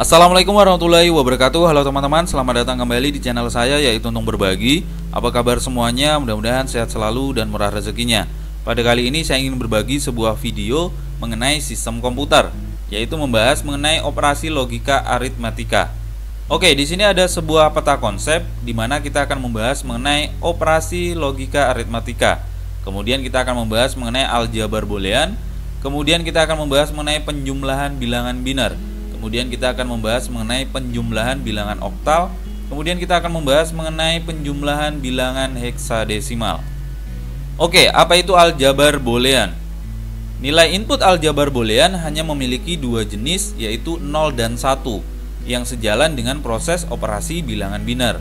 Assalamualaikum warahmatullahi wabarakatuh. Halo teman-teman, selamat datang kembali di channel saya, yaitu Untung Berbagi. Apa kabar semuanya? Mudah-mudahan sehat selalu dan murah rezekinya. Pada kali ini saya ingin berbagi sebuah video mengenai sistem komputer, yaitu membahas mengenai operasi logika aritmatika. Oke, di sini ada sebuah peta konsep di mana kita akan membahas mengenai operasi logika aritmatika. Kemudian kita akan membahas mengenai aljabar boolean. Kemudian kita akan membahas mengenai penjumlahan bilangan biner. Kemudian kita akan membahas mengenai penjumlahan bilangan oktal. Kemudian kita akan membahas mengenai penjumlahan bilangan heksadesimal. Oke, apa itu aljabar boolean? Nilai input aljabar boolean hanya memiliki dua jenis, yaitu 0 dan 1, yang sejalan dengan proses operasi bilangan biner.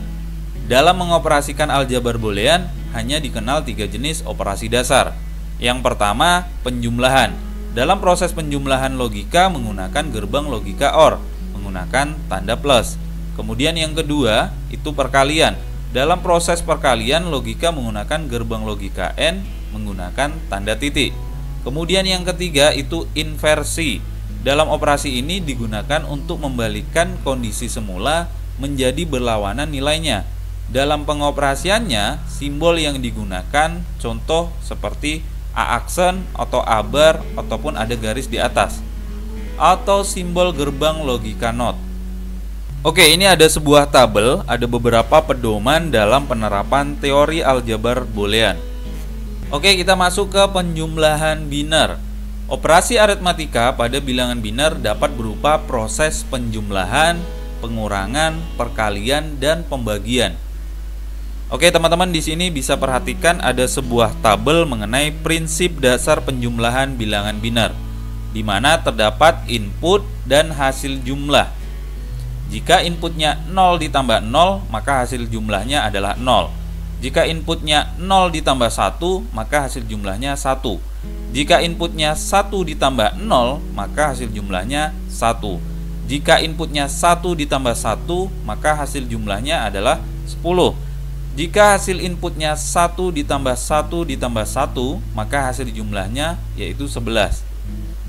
Dalam mengoperasikan aljabar boolean hanya dikenal tiga jenis operasi dasar. Yang pertama, penjumlahan. Dalam proses penjumlahan logika menggunakan gerbang logika OR, menggunakan tanda plus. Kemudian yang kedua itu perkalian. Dalam proses perkalian logika menggunakan gerbang logika AND, menggunakan tanda titik. Kemudian yang ketiga itu inversi. Dalam operasi ini digunakan untuk membalikkan kondisi semula menjadi berlawanan nilainya. Dalam pengoperasiannya, simbol yang digunakan contoh seperti A aksen atau A bar ataupun ada garis di atas, atau simbol gerbang logika NOT. Oke, ini ada sebuah tabel, ada beberapa pedoman dalam penerapan teori aljabar boolean. Oke, kita masuk ke penjumlahan biner. Operasi aritmatika pada bilangan biner dapat berupa proses penjumlahan, pengurangan, perkalian, dan pembagian. Oke teman-teman, di sini bisa perhatikan ada sebuah tabel mengenai prinsip dasar penjumlahan bilangan biner, di mana terdapat input dan hasil jumlah. Jika inputnya 0 ditambah 0, maka hasil jumlahnya adalah 0. Jika inputnya 0 ditambah 1, maka hasil jumlahnya 1. Jika inputnya 1 ditambah 0, maka hasil jumlahnya 1. Jika inputnya 1 ditambah 1, maka hasil jumlahnya adalah 10. Jika hasil inputnya 1 ditambah 1 ditambah 1, maka hasil jumlahnya yaitu 11.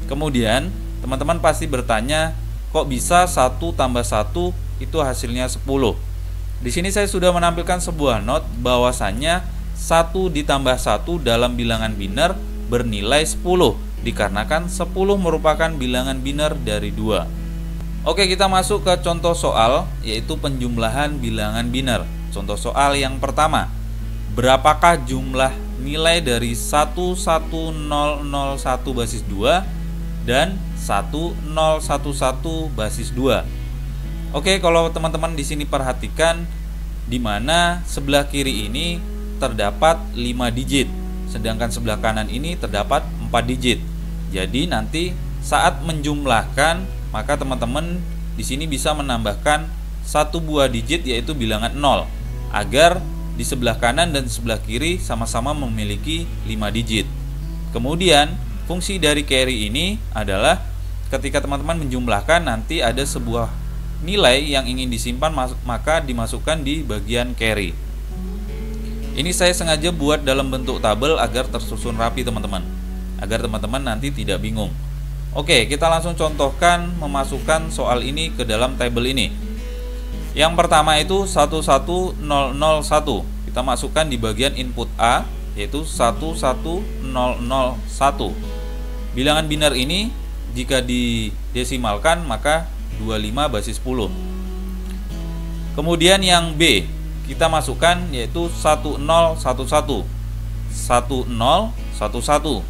Kemudian teman-teman pasti bertanya, kok bisa 1 tambah 1 itu hasilnya 10? Di sini saya sudah menampilkan sebuah not bahwasannya 1 ditambah 1 dalam bilangan biner bernilai 10, dikarenakan 10 merupakan bilangan biner dari 2. Oke, kita masuk ke contoh soal, yaitu penjumlahan bilangan biner. Contoh soal yang pertama, berapakah jumlah nilai dari 11001 basis 2 dan 1011 basis 2? Oke, kalau teman-teman di sini perhatikan, di mana sebelah kiri ini terdapat 5 digit, sedangkan sebelah kanan ini terdapat 4 digit. Jadi nanti saat menjumlahkan, maka teman-teman di sini bisa menambahkan satu buah digit, yaitu bilangan 0, agar di sebelah kanan dan sebelah kiri sama-sama memiliki 5 digit. Kemudian fungsi dari carry ini adalah ketika teman-teman menjumlahkan nanti ada sebuah nilai yang ingin disimpan, maka dimasukkan di bagian carry. Ini saya sengaja buat dalam bentuk tabel agar tersusun rapi teman-teman, agar teman-teman nanti tidak bingung. Oke, kita langsung contohkan memasukkan soal ini ke dalam tabel ini. Yang pertama itu 11001. Kita masukkan di bagian input A, yaitu 11001. Bilangan biner ini jika didesimalkan maka 25 basis 10. Kemudian yang B kita masukkan yaitu 1011. 1011.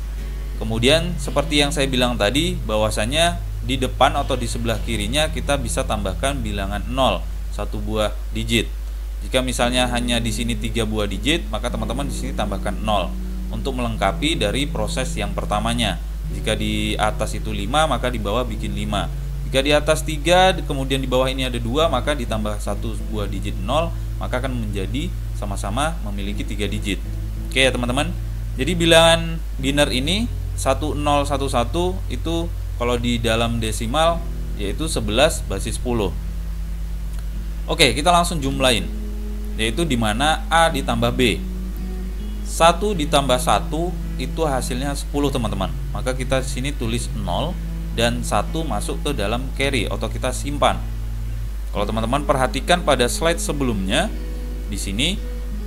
Kemudian seperti yang saya bilang tadi, bahwasanya di depan atau di sebelah kirinya kita bisa tambahkan bilangan 0, satu buah digit. Jika misalnya hanya di sini 3 buah digit, maka teman-teman di sini tambahkan 0 untuk melengkapi dari proses yang pertamanya. Jika di atas itu 5, maka di bawah bikin 5. Jika di atas 3, kemudian di bawah ini ada 2, maka ditambah satu buah digit 0, maka akan menjadi sama-sama memiliki 3 digit. Oke ya teman-teman. Jadi bilangan biner ini 1011 itu kalau di dalam desimal yaitu 11 basis 10. Oke, kita langsung jumlahin, yaitu dimana A ditambah B. 1 ditambah 1 itu hasilnya 10 teman-teman. Maka kita sini tulis 0. dan 1 masuk ke dalam carry atau kita simpan. Kalau teman-teman perhatikan pada slide sebelumnya, di sini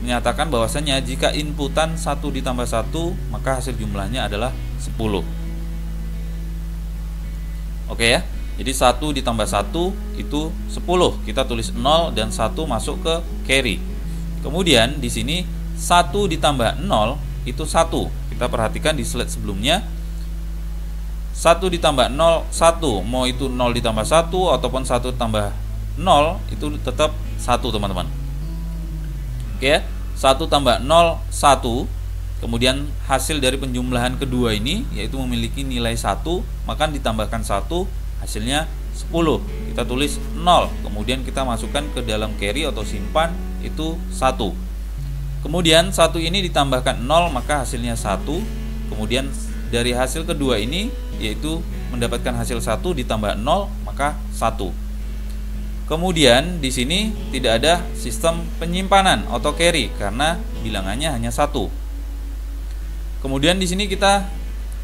menyatakan bahwasanya jika inputan 1 ditambah 1, maka hasil jumlahnya adalah 10. Oke ya. Jadi 1 ditambah 1 itu 10. Kita tulis 0 dan 1 masuk ke carry. Kemudian di sini 1 ditambah 0 itu 1. Kita perhatikan di slide sebelumnya, 1 ditambah 0 1. Mau itu 0 ditambah 1 ataupun 1 tambah 0 itu tetap 1, teman-teman. Oke ya. 1 tambah 0 1. Kemudian hasil dari penjumlahan kedua ini yaitu memiliki nilai 1, maka ditambahkan 1, hasilnya 10. Kita tulis 0. Kemudian kita masukkan ke dalam carry atau simpan, itu 1. Kemudian 1 ini ditambahkan 0, maka hasilnya 1. Kemudian dari hasil kedua ini yaitu mendapatkan hasil 1 ditambah 0, maka 1. Kemudian di sini tidak ada sistem penyimpanan atau carry karena bilangannya hanya 1. Kemudian di sini kita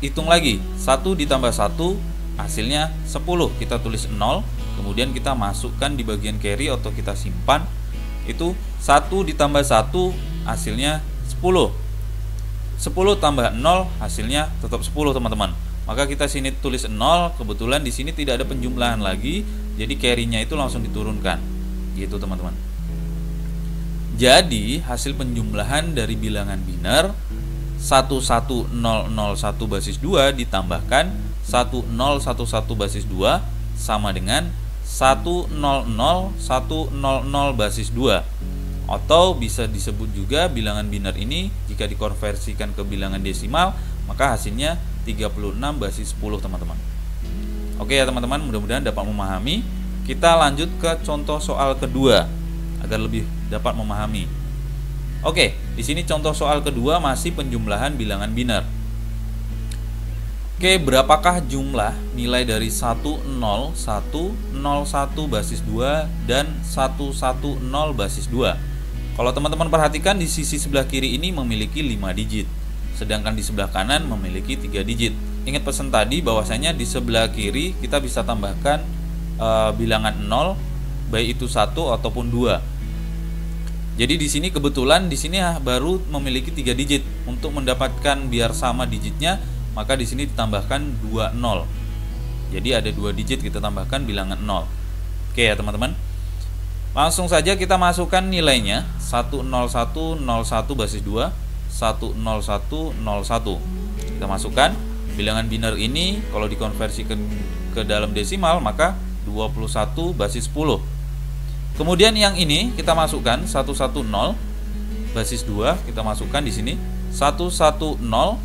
hitung lagi, 1 ditambah 1 hasilnya 10. Kita tulis 0, kemudian kita masukkan di bagian carry atau kita simpan, itu 1 ditambah 1 hasilnya 10. 10 tambah 0 hasilnya tetap 10, teman-teman. Maka kita sini tulis 0, kebetulan di sini tidak ada penjumlahan lagi, jadi carry-nya itu langsung diturunkan. Gitu, teman-teman. Jadi, hasil penjumlahan dari bilangan biner 11001 basis 2 ditambahkan 1011 basis 2 sama dengan 100 basis 2. Atau bisa disebut juga bilangan biner ini jika dikonversikan ke bilangan desimal, maka hasilnya 36 basis 10, teman-teman. Oke ya teman-teman, mudah-mudahan dapat memahami. Kita lanjut ke contoh soal kedua agar lebih dapat memahami. Oke, di sini contoh soal kedua masih penjumlahan bilangan biner. Oke, berapakah jumlah nilai dari 10101 basis 2 dan 110 basis 2? Kalau teman-teman perhatikan di sisi sebelah kiri ini memiliki 5 digit, sedangkan di sebelah kanan memiliki 3 digit. Ingat pesan tadi bahwasanya di sebelah kiri kita bisa tambahkan bilangan 0, baik itu 1 ataupun 2. Jadi di sini kebetulan di sini baru memiliki 3 digit. Untuk mendapatkan biar sama digitnya, maka di sini ditambahkan 2 0. Jadi ada 2 digit kita tambahkan bilangan 0. Oke ya teman-teman. Langsung saja kita masukkan nilainya, 10101 basis 2, 10101. Kita masukkan bilangan biner ini, kalau dikonversikan ke dalam desimal maka 21 basis 10. Kemudian yang ini kita masukkan 110 basis 2, kita masukkan di sini 110.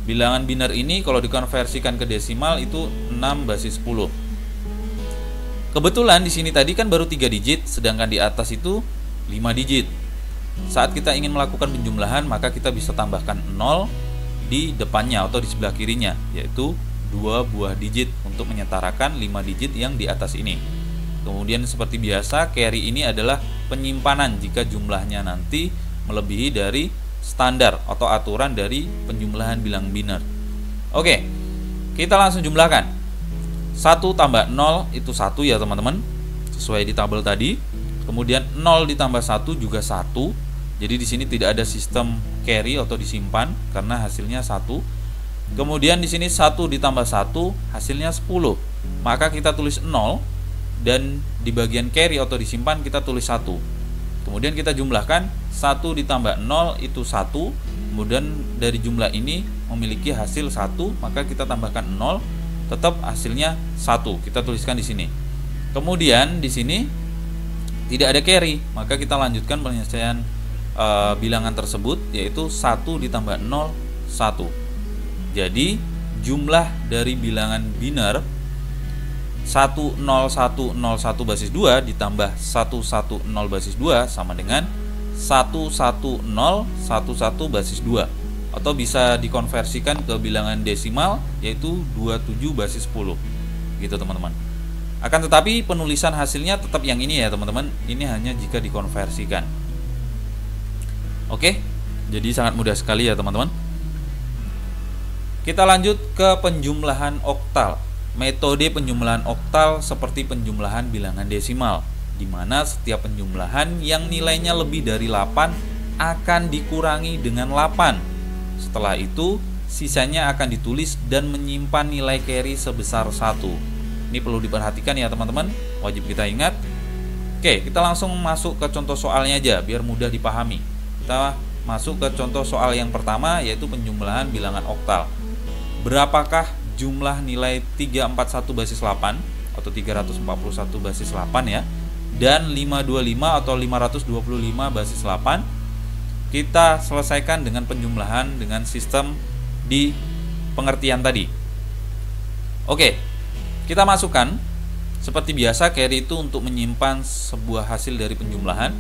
Bilangan biner ini kalau dikonversikan ke desimal itu 6 basis 10. Kebetulan di sini tadi kan baru 3 digit, sedangkan di atas itu 5 digit. Saat kita ingin melakukan penjumlahan, maka kita bisa tambahkan 0 di depannya atau di sebelah kirinya, yaitu 2 buah digit untuk menyetarakan 5 digit yang di atas ini. Kemudian seperti biasa, carry ini adalah penyimpanan jika jumlahnya nanti melebihi dari standar atau aturan dari penjumlahan bilangan biner. Oke, kita langsung jumlahkan. 1 tambah 0 itu 1 ya teman-teman, sesuai di tabel tadi. Kemudian 0 ditambah 1 juga 1. Jadi di sini tidak ada sistem carry atau disimpan karena hasilnya 1. Kemudian di sini 1 ditambah 1 hasilnya 10. Maka kita tulis 0 dan di bagian carry atau disimpan kita tulis 1. Kemudian kita jumlahkan 1 ditambah 0 itu 1. Kemudian dari jumlah ini memiliki hasil 1, maka kita tambahkan 0, tetap hasilnya 1. Kita tuliskan di sini. Kemudian di sini tidak ada carry, maka kita lanjutkan penyelesaian bilangan tersebut, yaitu 1 ditambah 0 1. Jadi jumlah dari bilangan biner 10101 basis 2 ditambah 110 basis 2 sama dengan 11011 basis 2, atau bisa dikonversikan ke bilangan desimal yaitu 27 basis 10. Gitu teman-teman. Akan tetapi penulisan hasilnya tetap yang ini ya teman-teman. Ini hanya jika dikonversikan. Oke, jadi sangat mudah sekali ya teman-teman. Kita lanjut ke penjumlahan oktal. metode penjumlahan oktal seperti penjumlahan bilangan desimal, di mana setiap penjumlahan yang nilainya lebih dari 8 akan dikurangi dengan 8. Setelah itu, sisanya akan ditulis dan menyimpan nilai carry sebesar 1. Ini perlu diperhatikan ya teman-teman, wajib kita ingat. Oke, kita langsung masuk ke contoh soalnya aja biar mudah dipahami. Kita masuk ke contoh soal yang pertama, yaitu penjumlahan bilangan oktal. Berapakah jumlah nilai 341 basis 8 atau 341 basis 8 ya, dan 525 atau 525 basis 8? Kita selesaikan dengan penjumlahan dengan sistem di pengertian tadi. Oke, kita masukkan seperti biasa carry itu untuk menyimpan sebuah hasil dari penjumlahan.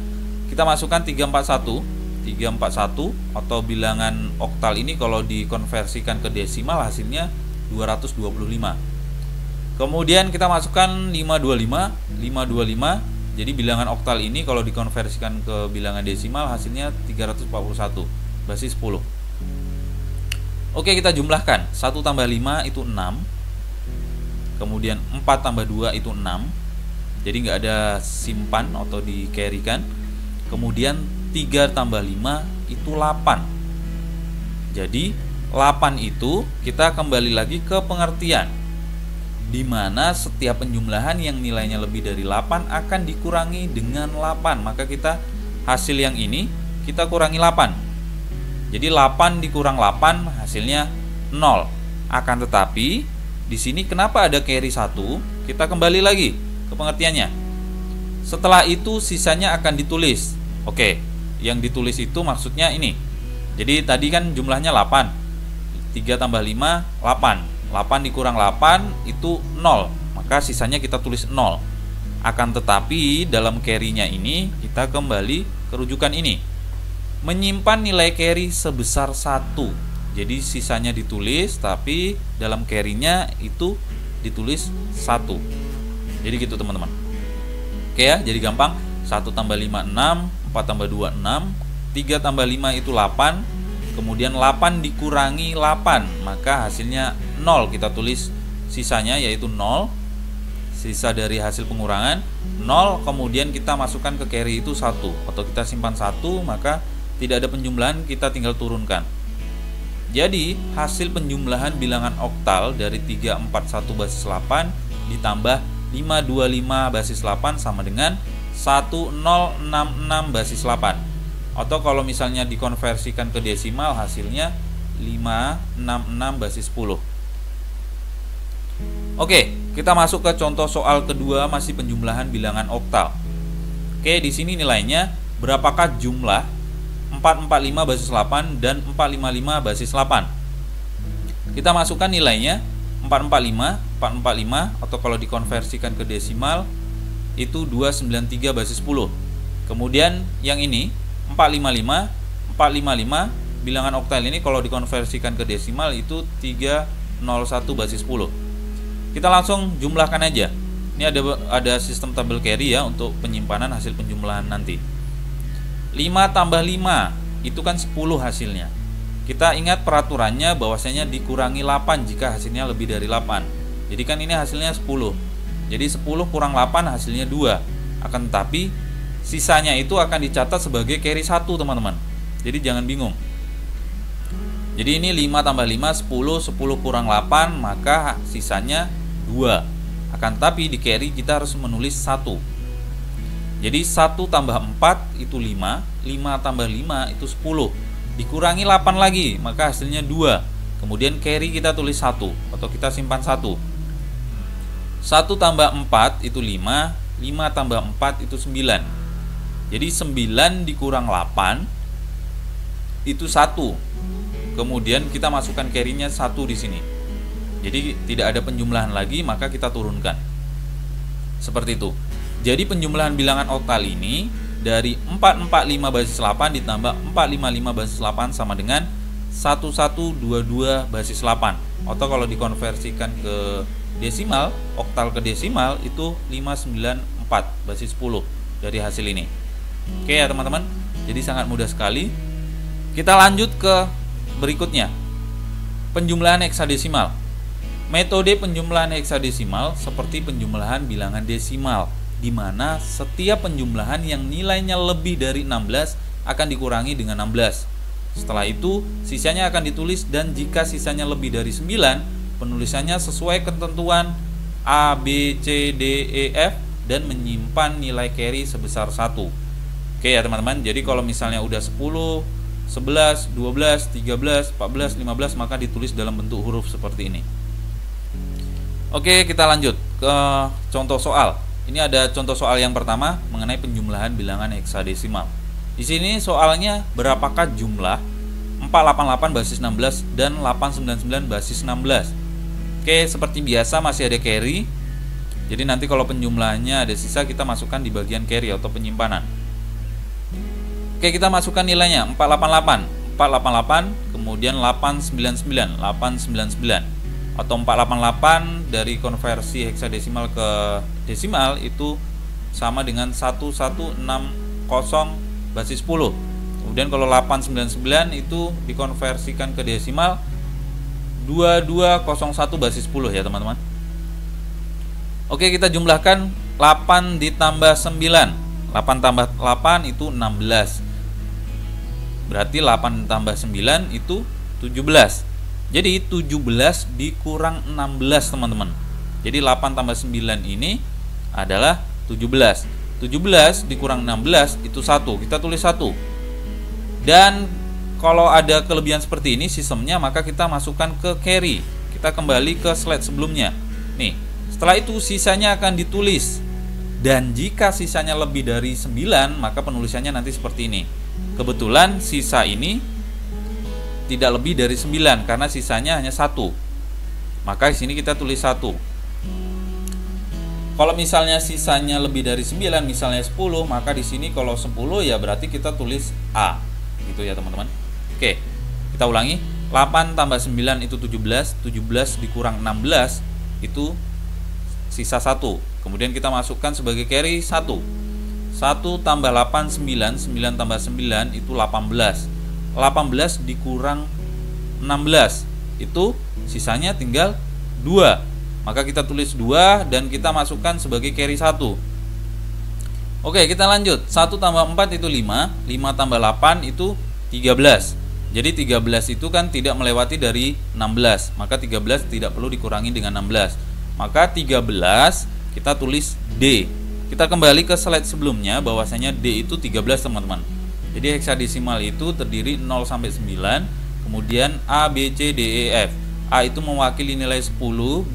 Kita masukkan 341 atau bilangan oktal ini kalau dikonversikan ke desimal hasilnya 225. Kemudian kita masukkan 525. Jadi bilangan oktal ini kalau dikonversikan ke bilangan desimal hasilnya 341 basis 10. Oke, kita jumlahkan. 1 tambah 5 itu 6. Kemudian 4 tambah 2 itu 6. Jadi nggak ada simpan atau di carry kan. Kemudian 3 tambah 5 itu 8. Jadi 8 itu kita kembali lagi ke pengertian, di mana setiap penjumlahan yang nilainya lebih dari 8 akan dikurangi dengan 8. Maka kita hasil yang ini kita kurangi 8. Jadi 8 dikurang 8 hasilnya 0. Akan tetapi di sini kenapa ada carry 1? Kita kembali lagi ke pengertiannya. Setelah itu sisanya akan ditulis. Oke, yang ditulis itu maksudnya ini. Jadi tadi kan jumlahnya 8. 3 tambah 5 8. 8 dikurang 8 itu 0. Maka sisanya kita tulis 0. Akan tetapi dalam carry-nya ini kita kembali ke rujukan ini. Menyimpan nilai carry sebesar 1. Jadi sisanya ditulis, tapi dalam carry-nya itu ditulis 1. Jadi gitu teman-teman. Oke ya, jadi gampang. 1 tambah 5 6, 4 tambah 2 6, 3 tambah 5 itu 8. Kemudian 8 dikurangi 8, maka hasilnya 0. Kita tulis sisanya yaitu 0. Sisa dari hasil pengurangan 0. Kemudian kita masukkan ke carry itu 1, atau kita simpan 1, maka tidak ada penjumlahan, kita tinggal turunkan. Jadi hasil penjumlahan bilangan oktal dari 341 basis 8 ditambah 525 basis 8 sama dengan 1066 basis 8. Atau kalau misalnya dikonversikan ke desimal hasilnya 566 basis 10. Oke, kita masuk ke contoh soal kedua, masih penjumlahan bilangan oktal. Oke, di sini nilainya berapakah jumlah 445 basis 8 dan 455 basis 8. Kita masukkan nilainya 445 atau kalau dikonversikan ke desimal itu 293 basis 10. Kemudian yang ini 455 bilangan oktal ini kalau dikonversikan ke desimal itu 301 basis 10. Kita langsung jumlahkan aja. Ini ada sistem tabel carry ya untuk penyimpanan hasil penjumlahan nanti. 5 tambah 5 itu kan 10 hasilnya. Kita ingat peraturannya bahwasanya dikurangi 8 jika hasilnya lebih dari 8. Jadi kan ini hasilnya 10. Jadi 10 kurang 8 hasilnya 2. Akan tetapi sisanya itu akan dicatat sebagai carry 1 teman-teman. Jadi jangan bingung. Jadi ini 5 tambah 5 10, 10 kurang 8 maka sisanya 2. Akan tetapi di carry kita harus menulis 1. Jadi 1 tambah 4 itu 5, 5 tambah 5 itu 10. Dikurangi 8 lagi, maka hasilnya 2. Kemudian carry kita tulis 1 atau kita simpan 1. 1 tambah 4 itu 5, 5 tambah 4 itu 9. Jadi 9 dikurang 8 itu 1. Kemudian kita masukkan carry-nya 1 di sini. Jadi tidak ada penjumlahan lagi, maka kita turunkan. Seperti itu. Jadi penjumlahan bilangan oktal ini dari 445 basis 8 ditambah 455 basis 8 sama dengan 1122 basis 8. Atau kalau dikonversikan ke desimal, oktal ke desimal itu 594 basis 10 dari hasil ini. Oke ya teman-teman. Jadi sangat mudah sekali. Kita lanjut ke berikutnya. Penjumlahan heksadesimal. Metode penjumlahan heksadesimal seperti penjumlahan bilangan desimal, di mana setiap penjumlahan yang nilainya lebih dari 16 akan dikurangi dengan 16. Setelah itu, sisanya akan ditulis, dan jika sisanya lebih dari 9, penulisannya sesuai ketentuan A, B, C, D, E, F, dan menyimpan nilai carry sebesar 1. Oke ya teman-teman, jadi kalau misalnya udah 10, 11, 12, 13, 14, 15, maka ditulis dalam bentuk huruf seperti ini. Oke, kita lanjut ke contoh soal. Ini ada contoh soal yang pertama mengenai penjumlahan bilangan heksadesimal. Di sini soalnya berapakah jumlah 488 basis 16 dan 899 basis 16. Oke, seperti biasa masih ada carry. Jadi nanti kalau penjumlahannya ada sisa, kita masukkan di bagian carry atau penyimpanan. Oke, kita masukkan nilainya 488, 488, kemudian 899, 899. Atau 488 dari konversi heksadesimal ke desimal itu sama dengan 1160 basis 10. Kemudian kalau 899 itu dikonversikan ke desimal 2201 basis 10 ya teman-teman. Oke, kita jumlahkan 8 ditambah 9. 8 tambah 8 itu 16. Berarti 8 tambah 9 itu 17. Jadi 17 dikurang 16 teman-teman. Jadi 8 tambah 9 ini adalah 17. 17 dikurang 16 itu 1. Kita tulis 1. Dan kalau ada kelebihan seperti ini sistemnya, maka kita masukkan ke carry. Kita kembali ke slide sebelumnya. Nih, setelah itu sisanya akan ditulis. Dan jika sisanya lebih dari 9, maka penulisannya nanti seperti ini. Kebetulan sisa ini tidak lebih dari 9 karena sisanya hanya 1. Maka di sini kita tulis 1. Kalau misalnya sisanya lebih dari 9, misalnya 10, maka di sini kalau 10 ya berarti kita tulis A. Gitu ya teman-teman. Oke, kita ulangi. 8 tambah 9 itu 17. 17 dikurang 16 itu sisa 1. Kemudian kita masukkan sebagai carry 1. 1 tambah 8, 9. 9 tambah 9 itu 18. 18 dikurang 16 itu sisanya tinggal 2. Maka kita tulis 2 dan kita masukkan sebagai carry 1. Oke, kita lanjut. 1 tambah 4 itu 5. 5 tambah 8 itu 13. Jadi 13 itu kan tidak melewati dari 16. Maka 13 tidak perlu dikurangi dengan 16. Maka 13 kita tulis D. Kita kembali ke slide sebelumnya, bahwasanya D itu 13 teman-teman. Jadi heksadesimal itu terdiri 0 sampai 9, kemudian A, B, C, D, E, F. A itu mewakili nilai 10,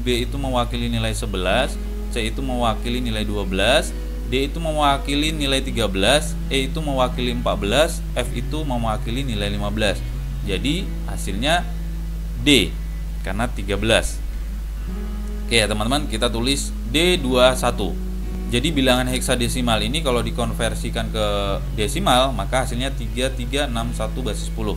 B itu mewakili nilai 11, C itu mewakili nilai 12, D itu mewakili nilai 13, E itu mewakili 14, F itu mewakili nilai 15. Jadi hasilnya D karena 13. Oke ya teman-teman, kita tulis D21. Jadi bilangan heksadesimal ini kalau dikonversikan ke desimal, maka hasilnya 3361 basis 10.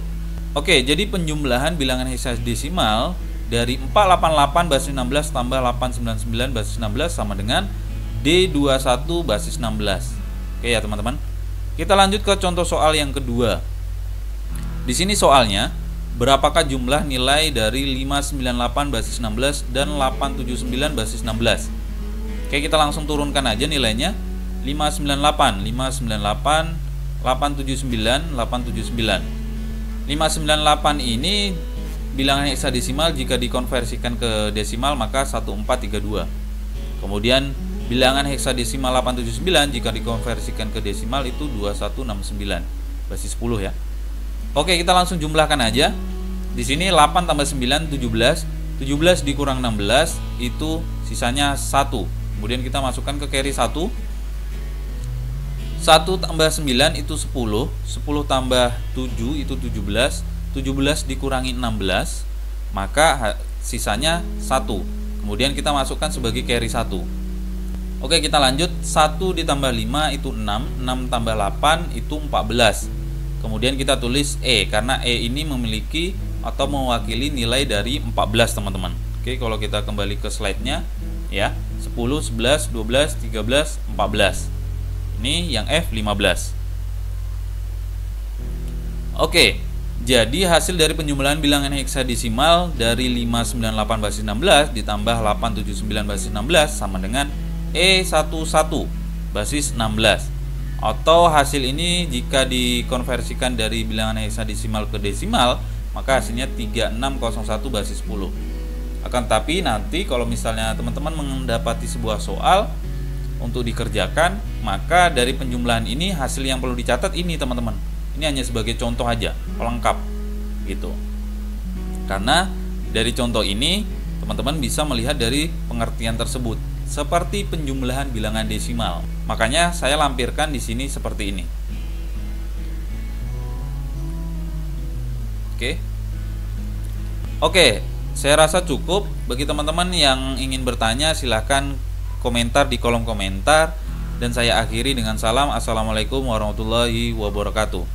Oke, jadi penjumlahan bilangan heksadesimal dari 488 basis 16 tambah 899 basis 16 sama dengan D21 basis 16. Oke ya teman-teman. Kita lanjut ke contoh soal yang kedua. Di sini soalnya, berapakah jumlah nilai dari 598 basis 16 dan 879 basis 16? Oke, kita langsung turunkan aja nilainya. 598, 598, 879, 879. 598 ini bilangan heksadesimal, jika dikonversikan ke desimal maka 1432. Kemudian bilangan heksadesimal 879 jika dikonversikan ke desimal itu 2169 basis 10 ya. Oke, kita langsung jumlahkan aja. Di sini 8 tambah 9 17. 17 dikurang 16 itu sisanya 1. Kemudian kita masukkan ke carry 1. 1 tambah 9 itu 10. 10 tambah 7 itu 17. 17 dikurangi 16, maka sisanya 1. Kemudian kita masukkan sebagai carry 1. Oke, kita lanjut. 1 ditambah 5 itu 6. 6 tambah 8 itu 14. Kemudian kita tulis E, karena E ini memiliki atau mewakili nilai dari 14 teman-teman. Oke, kalau kita kembali ke slide-nya ya, 10, 11, 12, 13, 14. Ini yang F 15. Oke, Jadi hasil dari penjumlahan bilangan heksadesimal dari 598 basis 16 ditambah 879 basis 16 sama dengan E11 basis 16. Atau hasil ini jika dikonversikan dari bilangan heksadesimal ke desimal, maka hasilnya 3601 basis 10. Akan tapi nanti kalau misalnya teman-teman mendapati sebuah soal untuk dikerjakan, maka dari penjumlahan ini hasil yang perlu dicatat ini teman-teman. Ini hanya sebagai contoh aja, pelengkap gitu. Karena dari contoh ini teman-teman bisa melihat dari pengertian tersebut seperti penjumlahan bilangan desimal. Makanya saya lampirkan di sini seperti ini. Oke, saya rasa cukup. Bagi teman-teman yang ingin bertanya silahkan komentar di kolom komentar. Dan saya akhiri dengan salam. Assalamualaikum warahmatullahi wabarakatuh.